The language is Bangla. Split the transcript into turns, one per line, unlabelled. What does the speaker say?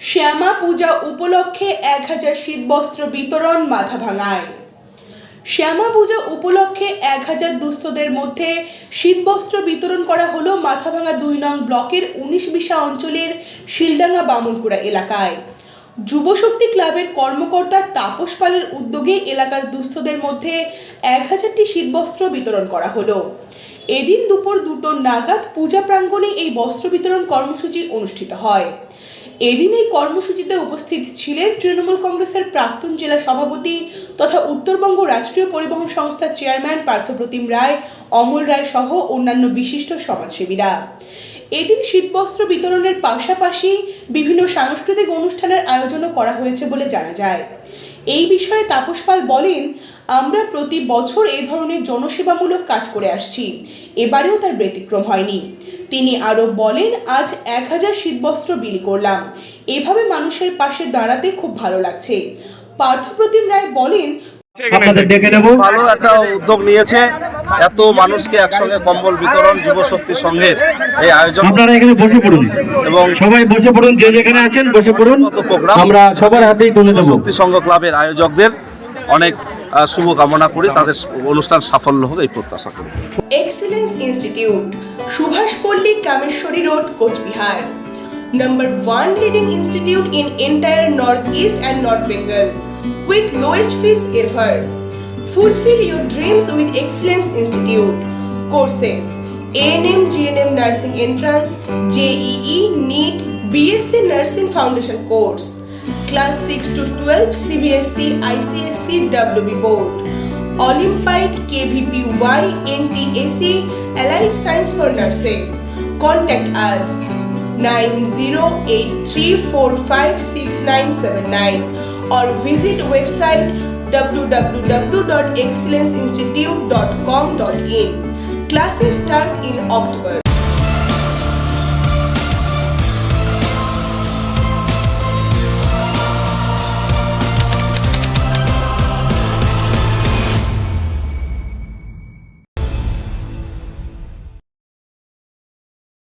শ্যামা পূজা উপলক্ষে 1000 শীতবস্ত্র বিতরণ মাথাভাঙায়। শ্যামা পূজা উপলক্ষে 1000 দুস্থদের মধ্যে শীতবস্ত্র বিতরণ করা হলো মাথাভাঙা 2 নং ব্লকের 19 বিশা অঞ্চলের শিলডাঙ্গা বামনকুড়া এলাকায়। যুবশক্তি ক্লাবের কর্মকর্তা তাপস পালের উদ্যোগে এলাকার দুস্থদের মধ্যে 1000টি শীতবস্ত্র বিতরণ করা হলো। এদিন দুপুর 2টো নাগাদ পূজা প্রাঙ্গণে এই বস্ত্র বিতরণ কর্মসূচি অনুষ্ঠিত হয়। এদিন এই কর্মসূচিতে উপস্থিত ছিলেন তৃণমূল কংগ্রেসের প্রাক্তন জেলা সভাপতি তথা উত্তরবঙ্গ রাষ্ট্রীয় পরিবহন সংস্থার চেয়ারম্যান পার্থপ্রতিম রায়, অমল রায় সহ অন্যান্য বিশিষ্ট সমাজসেবীরা। এদিন শীতবস্ত্র বিতরণের পাশাপাশি বিভিন্ন সাংস্কৃতিক অনুষ্ঠানের আয়োজনও করা হয়েছে বলে জানা যায়। এই বিষয়ে তাপস পাল বলেন, আমরা প্রতি বছর এই ধরনের জনসেবামূলক কাজ করে আসছি, এবারেও তার ব্যতিক্রম হয়নি। তিনি আরও বলেন, আজ 1000 শীতবস্ত্র বিলি করলাম, এভাবে মানুষের পাশে দাঁড়াতে খুব ভালো লাগছে। পার্থপ্রতিম রায় বলেন,
ভালো একটা উদ্যোগ নিয়েছে, এত মানুষকে একসঙ্গে কম্বল বিতরণ যুবশক্তির সঙ্গে এই আয়োজন।
আপনারা এখানে বসে পড়ুন এবং সবাই বসে পড়ুন, যে যেখানে আছেন বসে পড়ুন। আমরা সবার হাতেই তুলে দেব।
শক্তি সংঘ ক্লাবের আয়োজকদের অনেক শুভ কামনা করি, তাদের অনুষ্ঠান সাফল্য হোক এই প্রত্যাশা করি।
Excellence institute, Subhashpalli, Kameshwari road, Coochbehar. Number 1 leading institute in entire Northeast and North Bengal with lowest fees ever. Fulfill your dreams with Excellence Institute. Courses: ANM, GNM Nursing Entrance, JEE, NEET, BSc Nursing Foundation Course. Class 6 to 12 CBSE, ICSC, WB Board. Olympide, KVPY, NTAC, Allied Science for Nurses. Contact us 9083456979 or visit website www.excellenceinstitute.com.in. Classes start in October.